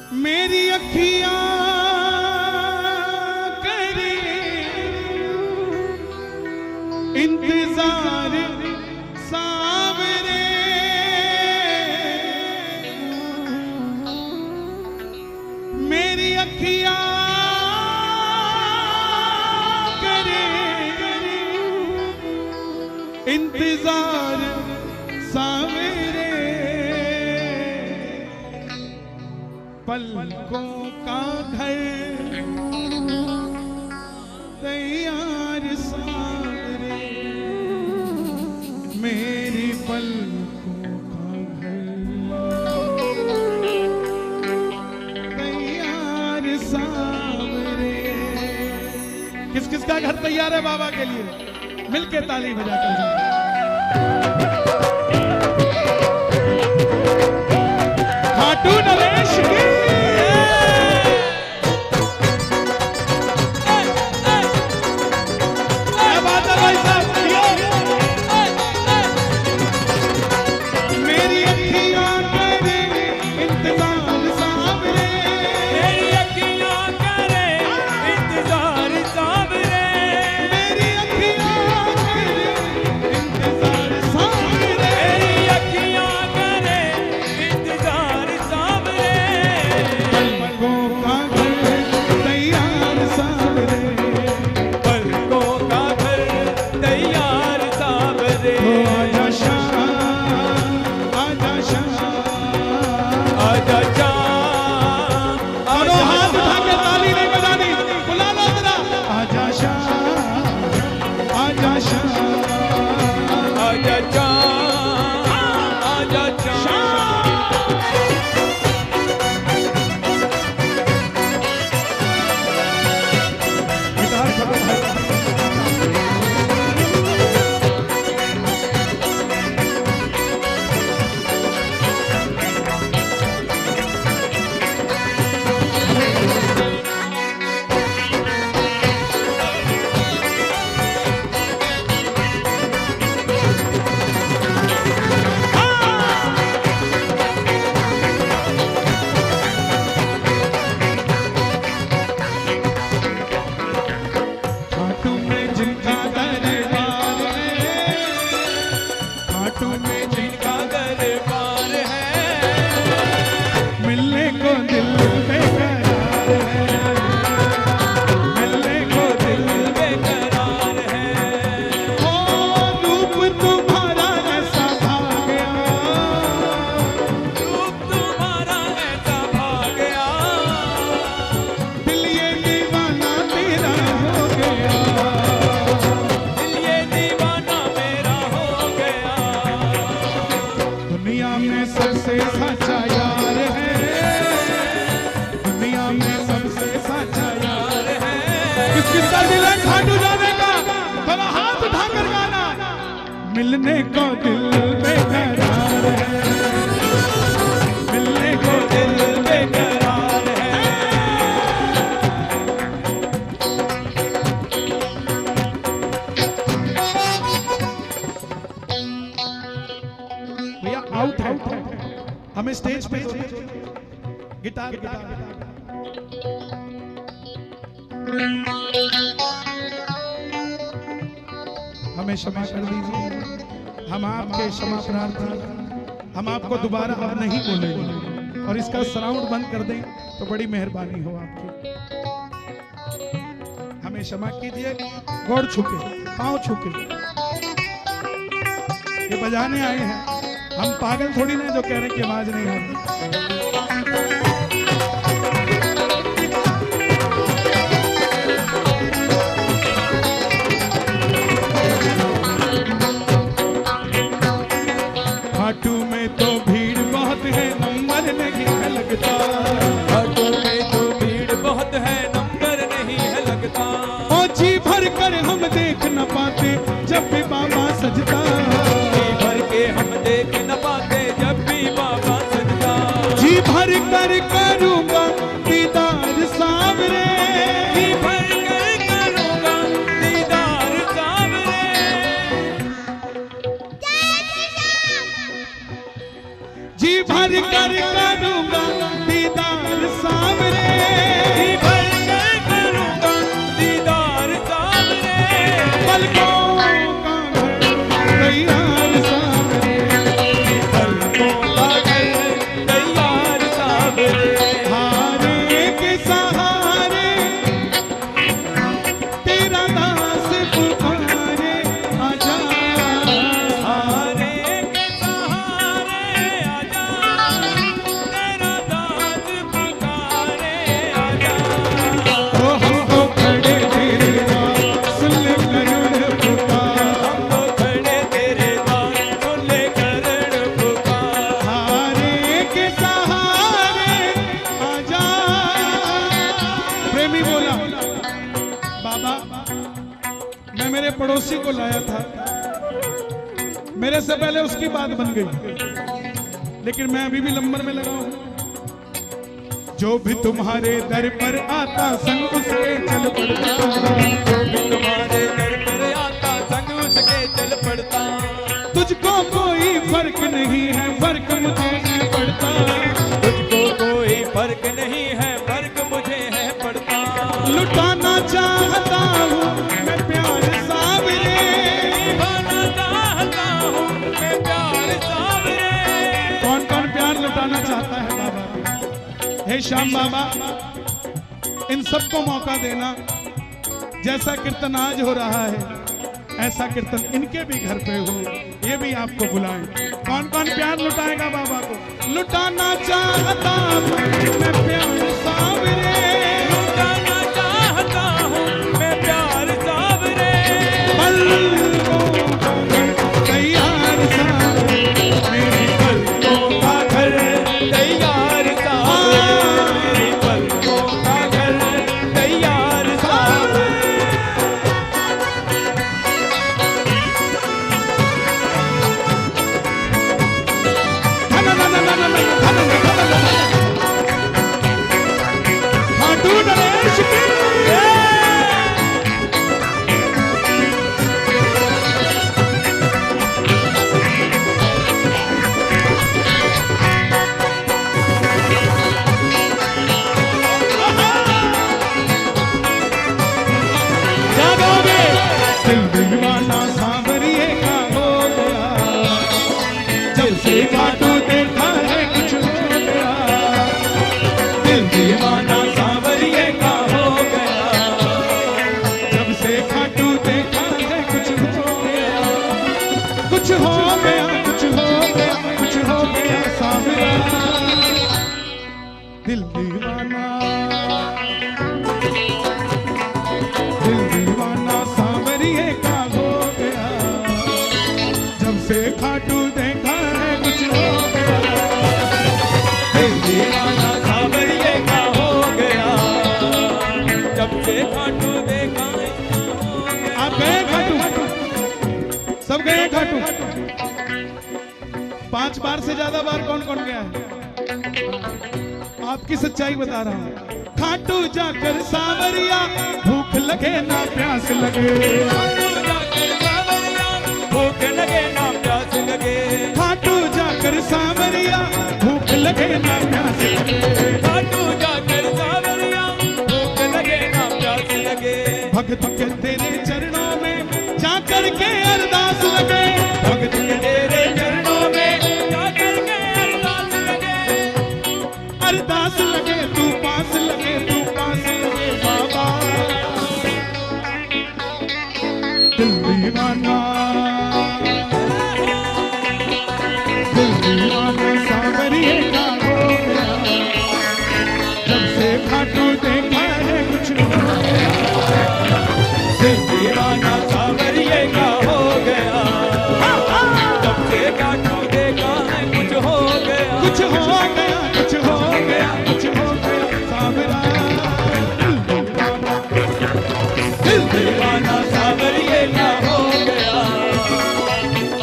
मेरी अखियां करे इंतजार सावरे, मेरी अखियां करे इंतजार सावरे, पलकों का घर तैयार सावरे, मेरी पलकों का घर तैयार सावरे। किस किस का घर तैयार है बाबा के लिए? मिलके ताली बजाकर खाटू नरेश की मिलने को दिल बेकरार है, मिलने को दिल बेकरार है। भैया आउट है, हमें स्टेज पे गिटार हमें क्षमा कर दीजिए, हम आपके क्षमा प्रार्थना, हम आपको दोबारा अब नहीं बोलेंगे और इसका साउंड बंद कर दें तो बड़ी मेहरबानी हो आपकी। हमें क्षमा कीजिए, गोड़ छुके पांव छुके ये बजाने आए हैं, हम पागल थोड़ी ना जो कह रहे हैं कि आवाज नहीं आती। खाटू में तो भीड़ बहुत है, नंबर नहीं है लगता। खाटू में तो भीड़ बहुत है, नंबर नहीं है लगता। ओ जी भर कर हम देख न पाते जब भी बाबा सजता, जी भर के हम देख न पाते जब भी बाबा सजता। मेरे पड़ोसी को लाया था, मेरे से पहले उसकी बात बन गई, लेकिन मैं अभी भी नंबर में लगा हूं। जो भी तुम्हारे दर पर आता संग उसके चल पड़ता, जो भी तुम्हारे दर पर आता संग उसके चल पड़ता। तुझको कोई फर्क नहीं है, फर्क मुझे है पड़ता, तुझको कोई फर्क नहीं है, फर्क मुझे है पड़ता। लुटाना चाहता हूँ मैं प्यार सावरे, निभाना चाहता हूँ मैं प्यार सावरे। कौन कौन प्यार लुटाना चाहता है बाबा? हे श्याम बाबा, इन सबको मौका देना। जैसा कीर्तन आज हो रहा है ऐसा कीर्तन इनके भी घर पे हो, ये भी आपको बुलाएं। कौन कौन प्यार लुटाएगा बाबा को? लुटाना चाहता हूँ मैं प्यार सावरे, लुटाना चाहता हूँ मैं प्यार सावरे। पलकों तैयार सावरे, मेरी पलकों का घर तैयार सावरे, मेरी पलकों का घर तैयार सावरे। खाटू नरेश की दिल दीवाना सांवरिए का हो गया, जब से खाटू देखा है कुछ हो गया। दिल दीवाना सांवरिए का हो गया, जब से खाटू देखा है कुछ हो गया, कुछ हो गया, कुछ हो गया, कुछ हो गया सांवरा। दिल दीवाना, दिल दीवाना सांवरिए का हो गया, जब से खाटू देखा है कुछ हो गया। दिल दीवाना सांवरिए का हो गया, जब से खाटू देखा है हो गया। आप गए खाटू? सब गए खाटू? 5 बार से ज्यादा बार कौन कौन गया है? आपकी सच्चाई बता रहा हूं। खाटू जाकर सांवरिया, भूख लगे ना प्यास लगे, खाटू जाकर सांवरिया, भूख लगे ना प्यास लगे। खाटू जाकर सांवरिया, भूख लगे ना प्यास लगे। खाटू जाकर सांवरिया, भूख लगे ना प्यास लगे। भगत के तेरे चरणों में जाकर के अरदास लगे, भगत के तेरे चरणों में जाकर के अरदास लगे। अरदास लगे, तू पास लगे, तू पास लगे बाबा। दिल दीवाना, दिल दीवाना सांवरिए का हो गया, जब से खाटू देखा है कुछ हो गया। दिल दीवाना सांवरिए का हो गया, जब से खाटू देखा है कुछ हो गया। कुछ हो गया, कुछ हो गया, कुछ हो गया सांवरा। दिल दीवाना सांवरिए का हो गया,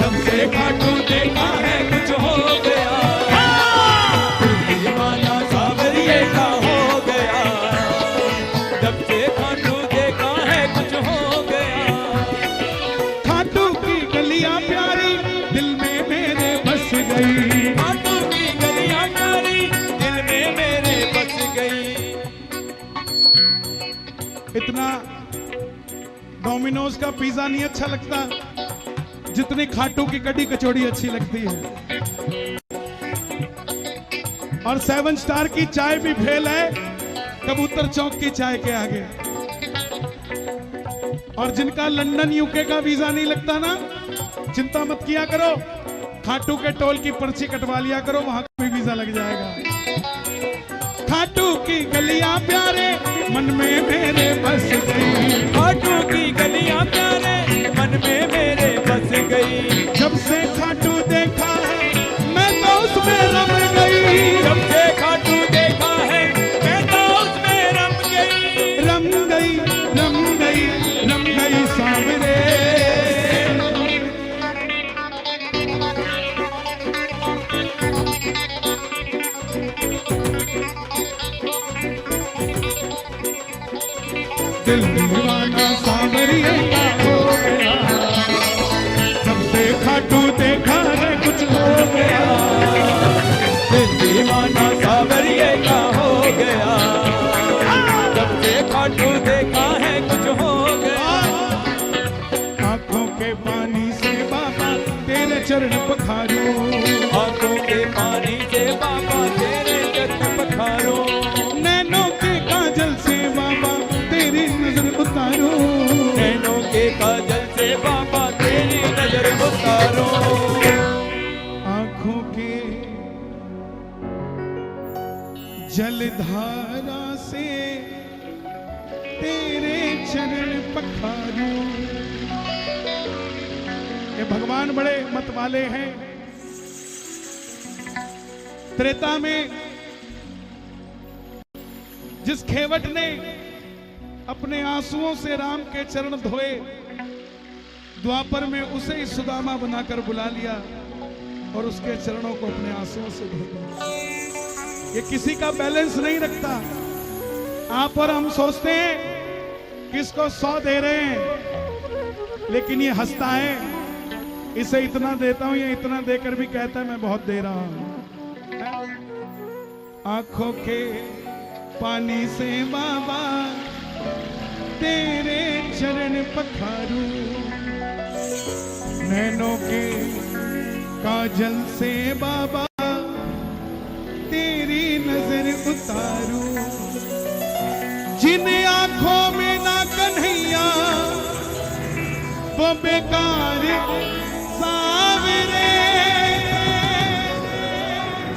जब से खाटू देखा है कुछ हो गया। दिल दीवाना सांवरिए का हो गया, जब से खाटू देखा है कुछ हो गया। खाटू की गलियां प्यारी दिल में मेरे बस गई, खाटू की गलियां प्यारी दिल में मेरे बस गई। इतना डोमिनोज का पिज्जा नहीं अच्छा लगता जितनी खाटू की कड़ी कचौड़ी अच्छी लगती है। और 7 स्टार की चाय भी फेल है कबूतर चौक की चाय के आगे। और जिनका लंदन यूके का वीजा नहीं लगता ना, चिंता मत किया करो, खाटू के टोल की पर्ची कटवा लिया करो, वहां का भी वीजा लग जाएगा। खाटू की गलियां प्यारे मन में मेरे बस गई, खाटू की गलियां प्यारे मन में मेरे बस गई। जब से खाटू देखा है मैं तो उसमें रम गई, जब से खाटू देखा है मैं तो उसमें रम गई। रम गई, रम गई, रम गई सांवरे। दिल दीवाना सांवरिए का हो गया, जब से खाटू देखा है कुछ हो गया। दिल दीवाना सांवरिए का हो गया, जब से खाटू देखा है कुछ हो गया। आंखों के पानी से बाबा तेरे चरण पखारूं, आंखों के पानी से बाबा तेरे चरण पखारूं, नैनों के काजल से बाबा तेरी नजर उतारूं, नैनों के काजल से बाबा तेरी नजर उतारूं। आंखों के जलधारा से तेरे चरण पखारूं। ये भगवान बड़े मत वाले हैं। त्रेता में जिस खेवट ने अपने आंसुओं से राम के चरण धोए, द्वापर में उसे ही सुदामा बनाकर बुला लिया और उसके चरणों को अपने आंसुओं से धो दिया। ये किसी का बैलेंस नहीं रखता। आप और हम सोचते हैं कि इसको 100 दे रहे हैं, लेकिन ये हंसता है, इसे इतना देता हूं, ये इतना देकर भी कहता है मैं बहुत दे रहा हूं। आंखों के पानी से बाबा तेरे चरण पखारूं, नैनों के काजल से बाबा तेरी नजर उतारूं। जिन आंखों में ना कन्हैया वो बेकार सावरे,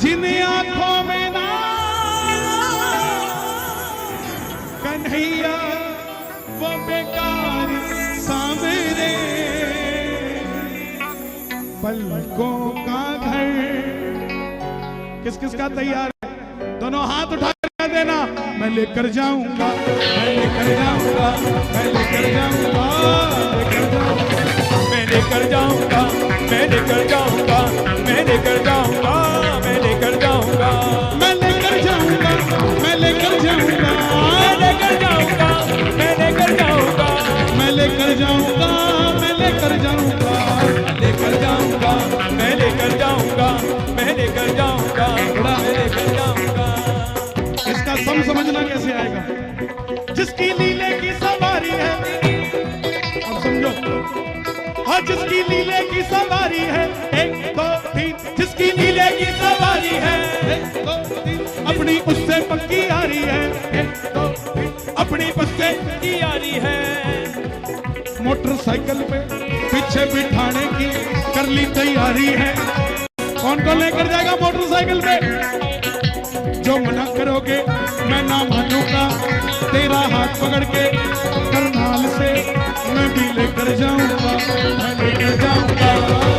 जिन आंखों में ना कन्हैया वो बेकार सावरे, पलकों का घर किस किस का तैयार है? दोनों हाथ उठा कर देना। मैं लेकर जाऊंगा, मैं लेकर जाऊंगा, मैं लेकर जाऊंगा, मैं लेकर जाऊंगा, मैं लेकर जाऊंगा, मैं लेकर जाऊंगा, मैं लेकर जाऊंगा, मैं लेकर जाऊंगा, मैं लेकर जाऊंगा, मैं लेकर जाऊंगा, मैं लेकर जाऊंगा, मैं लेकर जाऊंगा, मैं लेकर जाऊंगा, लेकर जाऊंगा, मैं लेकर जाऊंगा, मैं लेकर जाऊंगा, मैं लेकर जाऊंगा। इसका समझना कैसे आएगा? जिसकी लीले की सवारी है, अब समझो, हाँ जिसकी लीले की सवारी है, 1 2 3, जिसकी लीले की सवारी है, 1 2 3, अपनी उससे पक्की यारी है, 1 2 3, अपनी बस्ते की यारी है। मोटरसाइकिल पे पीछे बिठाने की कर ली तैयारी है। कौन कौन लेकर जाएगा मोटरसाइकिल पे? जो मना करोगे मैं ना मानूंगा, तेरा हाथ पकड़ के करनाल से मैं भी लेकर जाऊंगा, मैं लेकर जाऊंगा,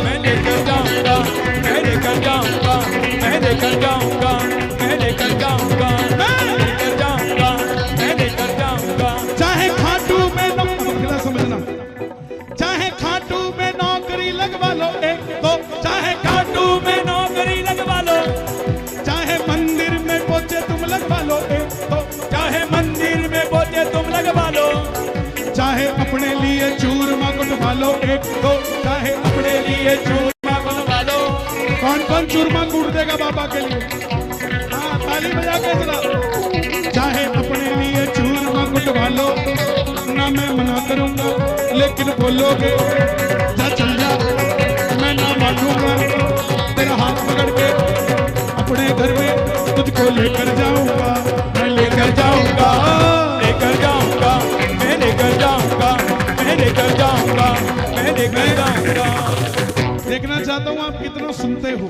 मैं लेकर जाऊंगा, मैं लेकर जाऊंगा, मैं लेकर जाऊंगा, मैं लेकर जाऊंगा, मैं लेकर जाऊंगा, मैं लेकर जाऊंगा। चाहे खाटू में समझना, चाहे खाटू में नौकरी लगवा लो, 1 2, चाहे खाटू में नौकरी लगवा लो, चाहे मंदिर में पोचे तुम लगवा लो, 1 2, चाहे मंदिर में पोचे तुम लगवा लो, चाहे अपने लिए चूरमा कुटवा लो, 1 2, चाहे अपने लिए चूरमा बनवा लो। कौन कौन चूरमा कूट देगा बाबा के लिए? हाँ ताली बजा के जरा। चाहे अपने लिए चूरमा कुटवा लो, ना मैं मना करूंगा, लेकिन बोलोगे जा चल जा, मैं ना मानूंगा, तेरा हाथ पकड़ के अपने घर में तुझको लेकर जाऊंगा, मैं लेकर जाऊंगा, लेकर जाऊंगा, मैं लेकर जाऊंगा, मैं लेकर जाऊंगा, मैं लेकर जाऊंगा। देखना चाहता हूँ आप कितना सुनते हो।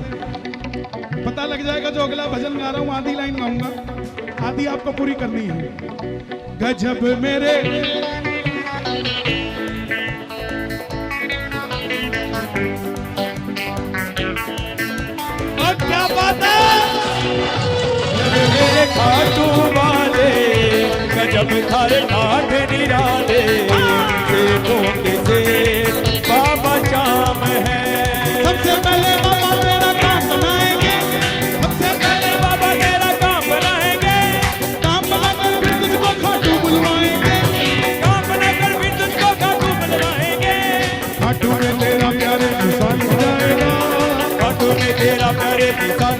पता लग जाएगा जो अगला भजन गा रहा हूँ, आधी लाइन गाऊंगा, आधी आपको पूरी करनी है। गजब मेरे और क्या बात है, मेरे खाटू वाले गजब थारे ठाठ निराले, देखो किसे बाबा शाम है। सबसे पहले बाबा मेरा काम बनाएंगे, सबसे पहले बाबा तेरा काम बनाएंगे, काम बनाकर फिर तुझको खाटू बुलवाएंगे,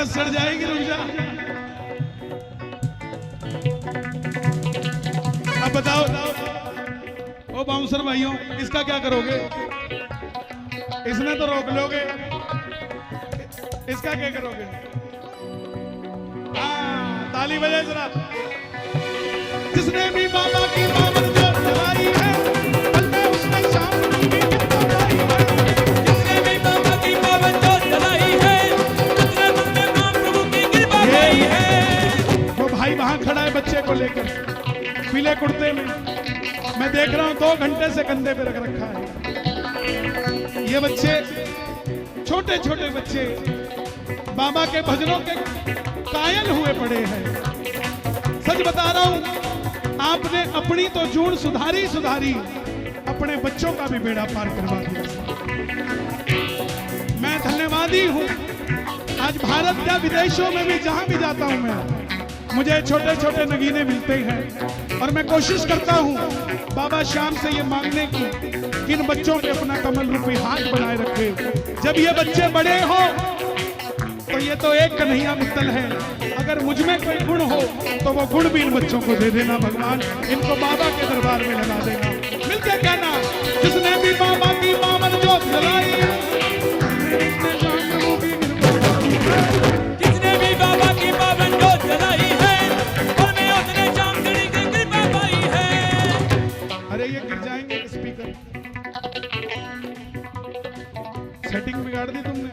आवाज सड़ जाएगी, रुक जा। अब बताओ ओ बाउंसर भाइयों, इसका क्या करोगे? इसने तो रोक लोगे, इसका क्या करोगे? हाँ, ताली बजाए जरा। जिसने भी बाबा की बाबर जो जलाई है, कल में उसने शाम की कितना लाई है। जिसने भी बाबा की बाबर जो जलाई है, उसने मुझ पे महाप्रभु की कृपा पाई है। वो भाई वहां खड़ा है बच्चे को लेकर, पीले कुर्ते में। मैं देख रहा हूं 2 घंटे से कंधे पे रख रखा है। ये बच्चे, छोटे छोटे बच्चे, बाबा के भजनों के कायल हुए पड़े हैं। सच बता रहा हूं, आपने अपनी तो जून सुधारी सुधारी, अपने बच्चों का भी बेड़ा पार करवा दिया। मैं धन्यवादी हूं। आज भारत या विदेशों में भी जहां भी जाता हूं मैं, मुझे छोटे छोटे नगीने मिलते हैं और मैं कोशिश करता हूं बाबा श्याम से ये मांगने की कि इन बच्चों पे अपना कमल रूपी हाथ बनाए रखे। जब ये बच्चे बड़े हो तो ये तो एक कन्हैया मित्तल है, अगर मुझ में कोई गुण हो तो वो गुण भी इन बच्चों को दे देना भगवान, इनको बाबा के दरबार में लगा देना। मिलके कहना, जिसने भी बाबा की बाबर जोत जलाई, जिसने भी बाबा की बाबर जोत जलाई है, और में उसने शाम की कृपा पाई है। अरे ये गिर जाएंगे स्पीकर, सेटिंग बिगाड़ दी तुमने।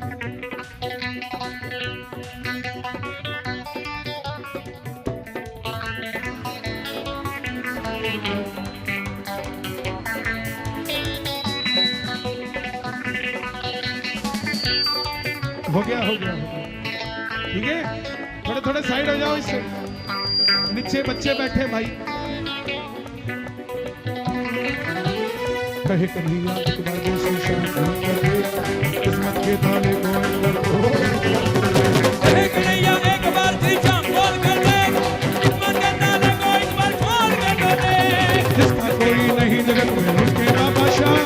हो गया हो गया, ठीक है। थोड़े थोड़े साइड हो जाओ इससे, नीचे बच्चे बैठे भाई। कहे कन्हैया किस्मत के ताले कहे कन्हैया एक बार श्री श्याम बोल कर दे, किस्मत के ताले को एक बार खोल कर दे। जिसका कोई नहीं जगत में उसके बाबा श्याम,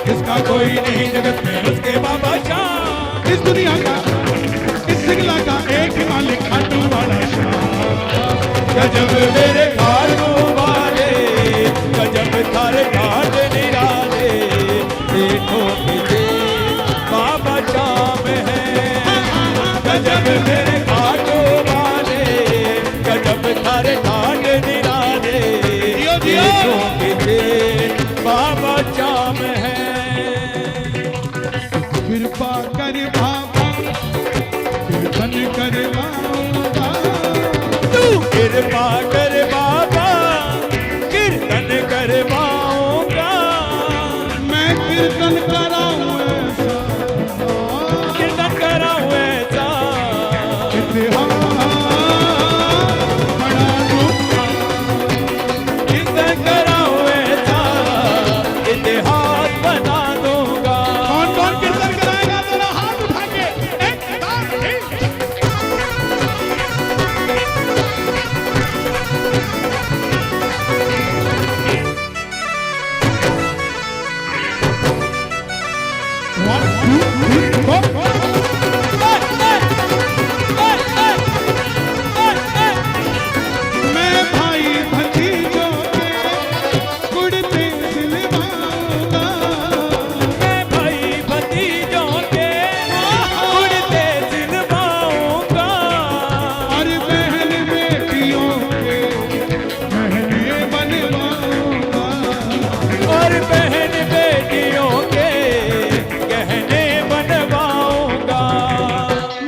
जिसका कोई नहीं जगत में उसके बाबा श्याम, इस दुनिया का, इस सिंगला का एक ही मालिक खाटू वाला श्याम। गजब मेरे खाटू वाले, गजब थारे घाट निराले, देखो किसे बाबा श्याम है। गजब मेरे खाटू वाले, गजब थारे घाट निराले, देखो किसे बाबा श्याम है। कृपा कर बाबा, कीर्तन करवाऊंगा। तू कृपा कर बाबा, कीर्तन करवाऊंगा। मैं कीर्तन कराऊं ऐसा, कीर्तन कराऊं ऐसा, इतिहास बना दूंगा। कीर्तन कराऊं ऐसा, इतिहास बना दूंगा। कौन कौन कीर्तन कराएगा? जरा हाथ उठा के, एक मैं भाई भतीजों के कुर्ते सिलवाऊंगा। मैं भाई भतीजों के कुर्ते सिलवाऊंगा। और बहन बेटियों के गहने बनवाऊंगा। और बहन बेटियों के गहने बनवाऊंगा।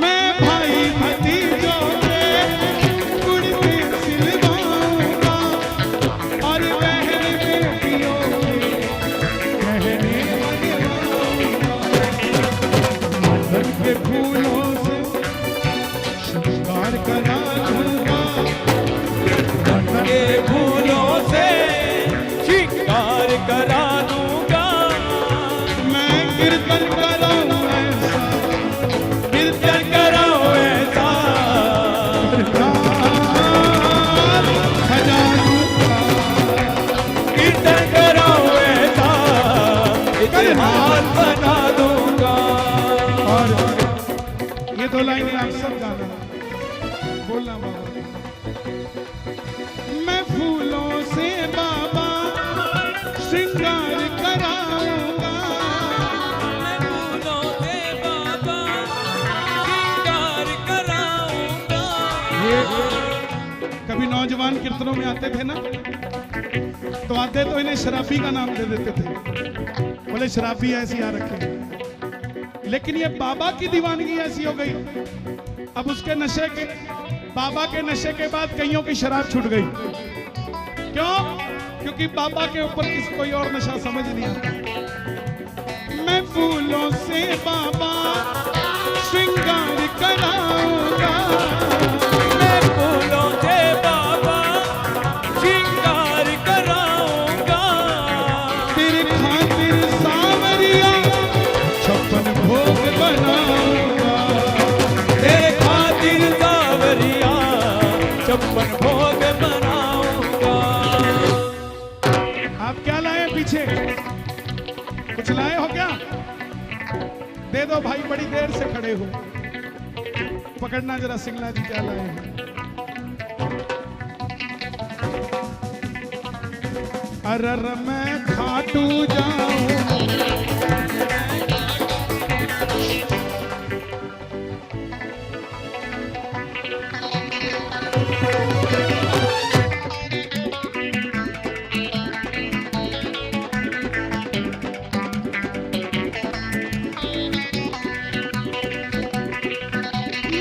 मैं भाई भतीजों के कुर्ते सिलवाऊंगा। और बहन बेटियों के गहने बनवाऊंगा। मन के फूलों से श्रृंगार करा दूंगा। के फूलों से शिकार करा दूंगा। मैं कीर्तन कराऊं ऐसा, कीर्तन कराऊं ऐसा, सजा दूंगा। कीर्तन कराऊं ऐसा, इतिहास बना दूंगा। और ये 2 लाइनें आप सब गाना। बोलना बाबा। मैं फूलों से बाबा श्रृंगार कराऊंगा, मैं फूलों से बाबा श्रृंगार कराऊंगा। कभी नौजवान कीर्तनों में आते थे ना, तो आते तो इन्हें शराबी का नाम दे देते थे, बोले शराबी ऐसी आ रखे। लेकिन ये बाबा की दीवानगी ऐसी हो गई, अब उसके नशे के, बाबा के नशे के बाद कईयों की शराब छूट गई। क्यों? क्योंकि बाबा के ऊपर किसी कोई और नशा समझ नहीं आता। मैं फूलों से बाबा श्रृंगार कराऊंगा, मैं फूलों से बाबा श्रृंगार कराऊंगा। तेरे खातिर सावरिया 56 भोग बनाऊंगा, तेरे खातिर सावरिया 56 भोग बनाऊंगा। आप क्या लाए पीछे? कुछ लाए हो क्या? दे दो भाई, बड़ी देर से खड़े हो। पकड़ना जरा सिंगला जी क्या लाए हैं। अरर मैं खाटू जाऊं,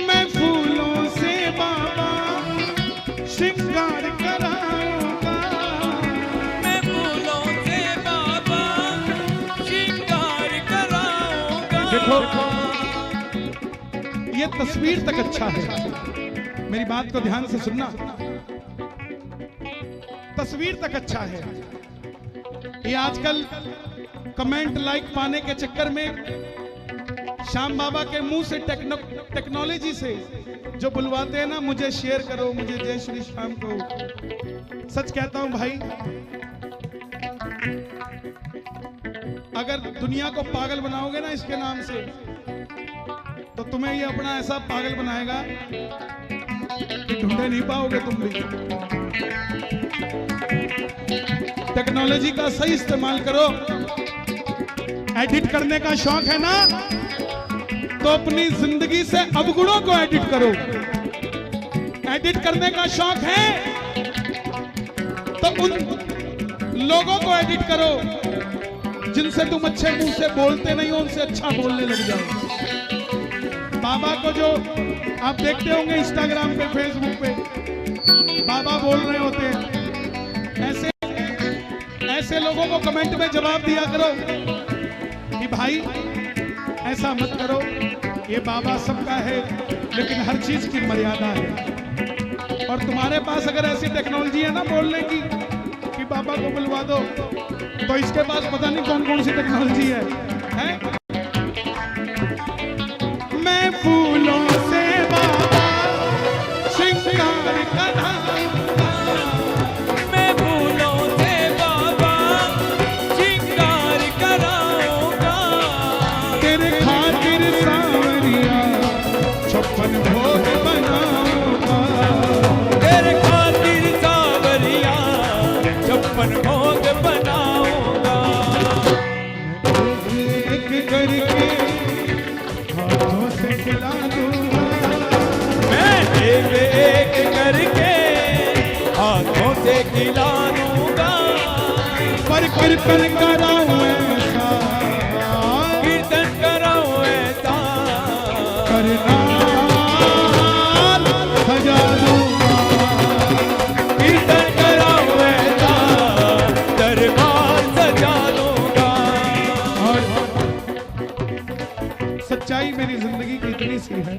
मैं फूलों से बाबा श्रृंगार कराऊंगा, मैं फूलों से बाबा श्रृंगार कराऊंगा। देखो ये तस्वीर तक अच्छा है, मेरी बात को ध्यान से सुनना। तस्वीर तक अच्छा है, ये आजकल कमेंट लाइक पाने के चक्कर में श्याम बाबा के मुंह से टेक्नोलॉजी से जो बुलवाते हैं ना, मुझे शेयर करो, मुझे जय श्री श्याम को। सच कहता हूं भाई, अगर दुनिया को पागल बनाओगे ना इसके नाम से, तो तुम्हें ये अपना ऐसा पागल बनाएगा कि ढूंढे नहीं पाओगे तुम भी। टेक्नोलॉजी का सही इस्तेमाल करो। एडिट करने का शौक है ना, तो अपनी जिंदगी से अवगुणों को एडिट करो। एडिट करने का शौक है तो उन लोगों को एडिट करो जिनसे तुम अच्छे मुंह से बोलते नहीं हो, उनसे अच्छा बोलने लग जाओ। बाबा को जो आप देखते होंगे इंस्टाग्राम पे, फेसबुक पे, बाबा बोल रहे होते हैं, ऐसे लोगों को कमेंट में जवाब दिया करो कि भाई ऐसा मत करो, ये बाबा सबका है लेकिन हर चीज की मर्यादा है। और तुम्हारे पास अगर ऐसी टेक्नोलॉजी है ना बोलने की कि बाबा को बुलवा दो, तो इसके पास पता नहीं कौन कौन सी टेक्नोलॉजी है? मैं फूलों से बाबा श्रृंगार कराऊंगा, मैं फूलों से बाबा श्रृंगार कराऊंगा। तेरे खातिर सावरिया 56 भोग बनाऊंगा, तेरे खातिर सावरिया 56 भोग बनाऊंगा। एक करके हाथों से खिला दूंगा, मैं एक करके हाथों से खिला दूंगा। पर कीर्तन कराऊं ऐसा, कीर्तन कराऊं ऐसा, करना सजा दूंगा, कीर्तन कराऊं ऐसा, दरबार सजा दूंगा। और सच्चाई मेरी जिंदगी की इतनी सी है,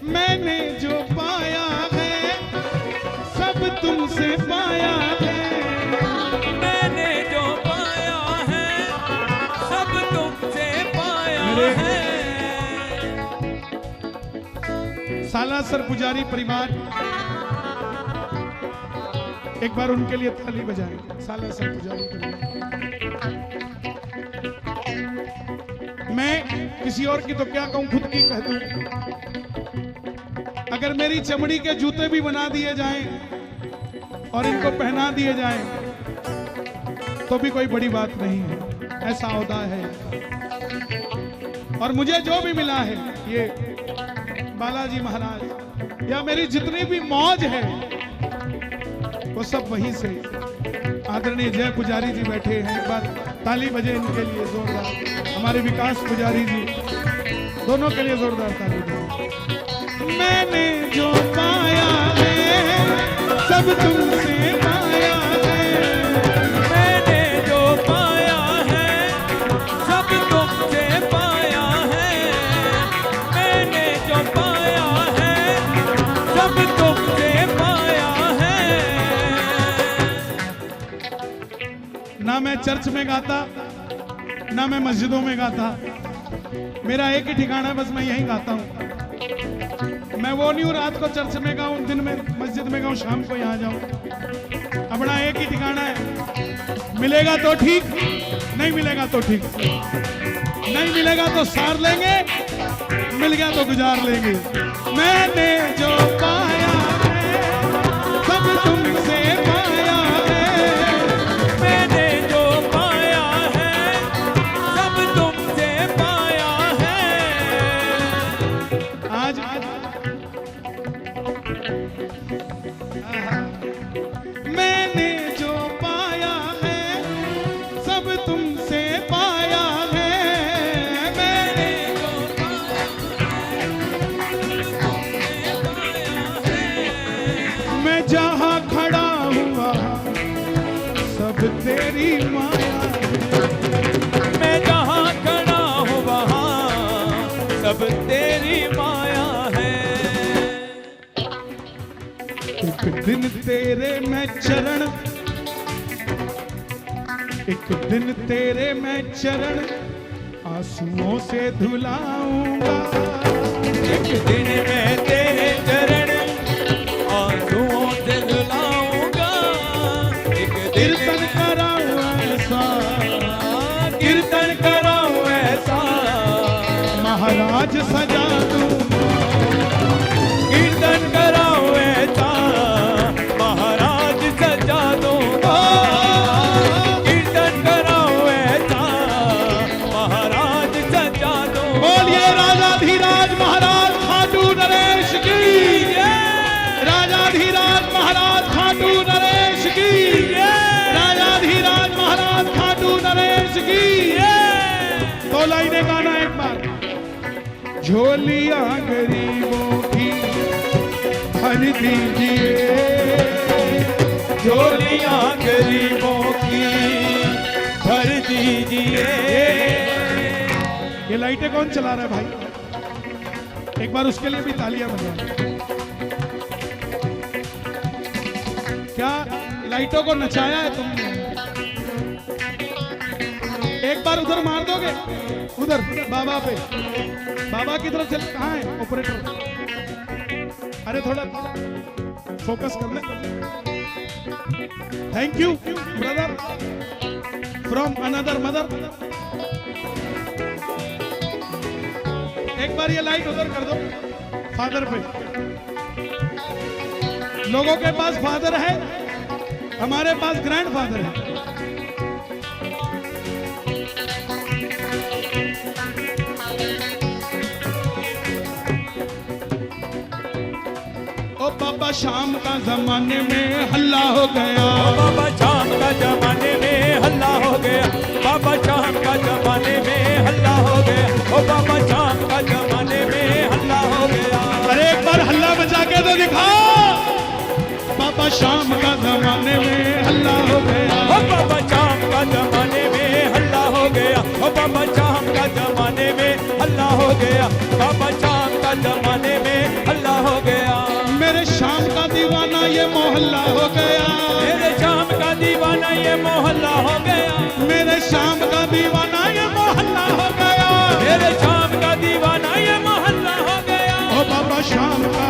मैंने जो पाया है सब तुमसे पाया है, मैंने जो पाया है सब तुमसे पाया है। सालासर पुजारी परिवार, एक बार उनके लिए ताली बजाएं। सालासर पुजारी परिवार, मैं किसी और की तो क्या कहूं, खुद की कह दूं। अगर मेरी चमड़ी के जूते भी बना दिए जाएं और इनको पहना दिए जाएं तो भी कोई बड़ी बात नहीं है। ऐसा होता है। और मुझे जो भी मिला है ये बालाजी महाराज या मेरी जितनी भी मौज है वो सब वहीं से। आदरणीय जय पुजारी जी बैठे हैं, एक बार ताली बजे इनके लिए जोरदार। हमारे विकास पुजारी जी, दोनों के लिए जोरदार ताली बजे। मैंने जो पाया है सब तुमसे पाया है। मैंने जो पाया है सब तुमसे पाया है। मैंने जो पाया है सब तुमसे पाया है। ना मैं चर्च में गाता ना मैं मस्जिदों में गाता, मेरा एक ही ठिकाना है, बस मैं यहीं गाता हूं। मैं वो नहीं हूं रात को चर्च में गाऊं, दिन में मस्जिद में गाऊं, शाम को यहां जाऊं। अपना एक ही ठिकाना है। मिलेगा तो ठीक, नहीं मिलेगा तो ठीक। नहीं मिलेगा तो सार लेंगे, मिल गया तो गुजार लेंगे। मैंने जो पाया है सब तुमसे पाया है। मैंने जो पाया है सब तुमसे पाया है। आज मैंने जो पाया है सब तुमसे पाया है। मैंने जो मैं जहां खड़ा हुआ सब तेरी माया है। मैं जहाँ खड़ा हूँ वहाँ सब तेरी माया है। एक दिन तेरे मैं चरण, एक दिन तेरे मैं चरण आंसुओं से धुलाऊंगा। एक दिन मैं तेरे चरण आंसुओं से धुलाऊंगा। एक दिन कीर्तन कराऊं ऐसा, कीर्तन कराऊं ऐसा महाराज सजा दूंगा। कीर्तन कराऊं ऐसा महाराज सजा दूंगा। कीर्तन कराऊं ऐसा महाराज सजा दूंगा। बोलिए राजाधीराज महाराज खाटू नरेश की, राजाधीराज महाराज खाटू नरेश की, राजाधीराज महाराज खाटू नरेश की। दो लाइनें गाना एक बार। झोलियां गरीबों की भर दीजिए, झोलियां गरीबों की भर दीजिए। ये लाइटें कौन चला रहा है भाई? एक बार उसके लिए भी तालियां बजाओ। क्या लाइटों को नचाया है तुमने? एक बार उधर मार दोगे, उधर बाबा पे, बाबा की तरफ चल। कहाँ है ऑपरेटर? अरे थोड़ा फोकस कर ले। Thank you brother from another mother. एक बार ये लाइट उधर कर दो फादर पे। लोगों के पास फादर है, हमारे पास ग्रैंडफादर है। ओ बाबा शाम का जमाने में हल्ला हो गया। बाबा शाम का जमाने में हल्ला हो गया। बाबा शाम का जमाने में हल्ला हो गया। ओ बाबा शाम का जमाने में हल्ला हो गया। अरे एक बार हल्ला मचा के तो दिखाओ। बाबा शाम का जमाने में हल्ला हो गया। ओ बाबा शाम का जमाने में हल्ला हो गया। ओ बाबा शाम का जमाने में हल्ला हो गया। बाबा शाम का जमाने में हल्ला हो गया। मेरे शाम का दीवाना ये मोहल्ला हो गया। मेरे शाम का दीवाना ये मोहल्ला हो गया। मेरे शाम का दीवाना ये मोहल्ला हो गया। मेरे शाम का दीवाना ये मोहल्ला हो गया। ओ बाबा शाम का,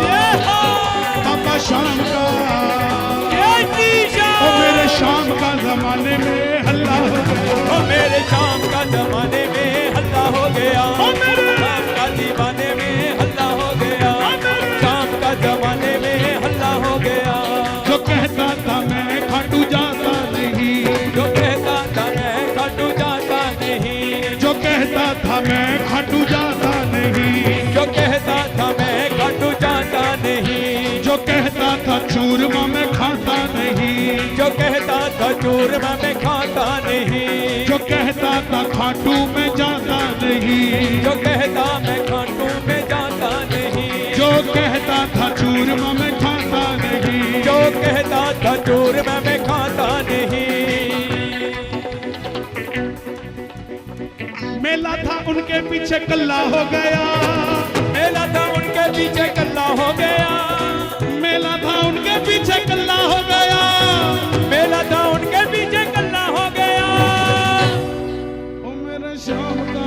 ये हो, बाबा शाम का, ये शीशा। ओ मेरे शाम का जमाने में हल्ला हो गया। ओ मेरे शाम का जमाने में हल्ला हो गया। ओ मेरे शाम का दीवाने में हल्ला हो गया। कहता था मैं खाटू जाता नहीं, जो कहता था मैं खाटू जाता नहीं, जो कहता था चूरमा मैं खाता नहीं, जो कहता था चूरमा में खाता नहीं, जो कहता था खाटू में जाता नहीं, जो कहता मैं खाटू में जाता नहीं, जो कहता था चूरमा में खाता नहीं, जो कहता था चूरमा में खाता नहीं। मेला था उनके पीछे कल्ला हो गया, मेला था उनके पीछे कल्ला हो गया, मेला था उनके पीछे कल्ला हो गया, मेला था उनके पीछे कल्ला हो गया। ओ मेरे शाम का,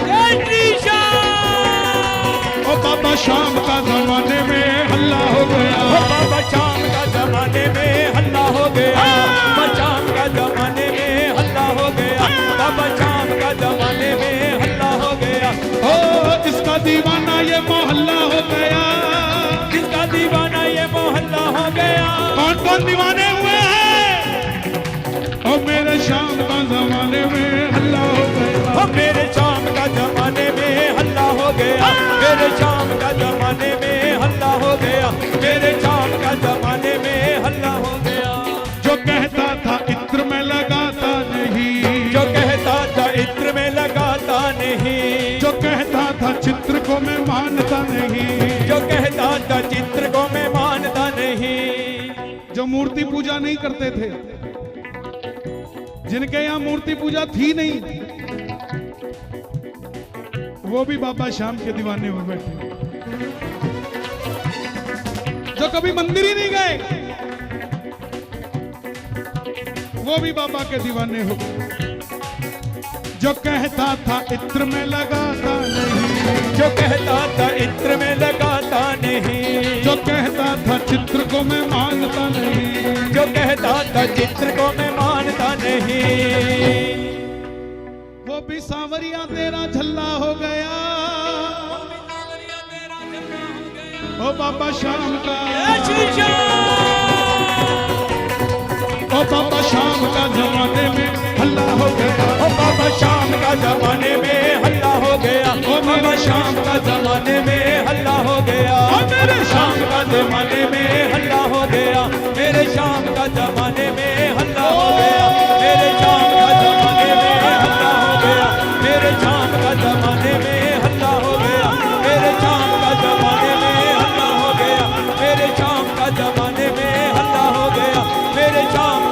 जय श्री श्याम। ओ बाबा शाम का जमाने में हल्ला हो गया, ओ बाबा शाम का जमाने में हल्ला हो गया, बाबा शाम का जमाने में हल्ला हो गया, बाबा शाम का जमाने में हल्ला हो गया। ओ इसका दीवाना ये मोहल्ला हो गया, किसका दीवाना ये मोहल्ला हो गया। कौन कौन दीवाने हुए हैं? ओ मेरे शाम का जमाने में हल्ला हो गया, ओ मेरे शाम का जमाने में हल्ला हो गया, मेरे शाम का जमाने में हल्ला हो गया, मेरे शाम का जमाने में हल्ला हो गया। जो कहता था इत्र में लगाता नहीं, जो कहता था इत्र में लगाता नहीं, जो कहता था चित्र को मैं मानता नहीं, जो कहता था चित्र को मैं मानता नहीं, जो मूर्ति पूजा नहीं करते थे, जिनके यहाँ मूर्ति पूजा थी नहीं, वो भी बाबा शाम के दीवाने हो बैठे। जो कभी मंदिर ही नहीं गए, वो भी बाबा के दीवाने हो गए। जो कहता था इत्र में लगाता नहीं, जो कहता था इत्र में लगाता नहीं, जो कहता था चित्र को मैं मानता नहीं, जो कहता था चित्र को मैं मानता नहीं, वो भी सांवरिया तेरा झल्ला हो गया। ओ बाबा शाम का, ओ बाबा शाम का जमाने में हल्ला हो गया, ओ बाबा शाम का जमाने में हल्ला हो गया, ओ मेरे शाम का जमाने में हल्ला हो गया, ओ मेरे शाम का जमाने में हल्ला हो गया, मेरे शाम का जमाने में हल्ला हो गया, मेरे शाम का जमाने में हल्ला हो गया, मेरे शाम का जमाने में हल्ला हो गया, मेरे शाम का जमाने में हल्ला हो गया, मेरे शाम का जमाने में हल्ला हो गया, मेरे शाम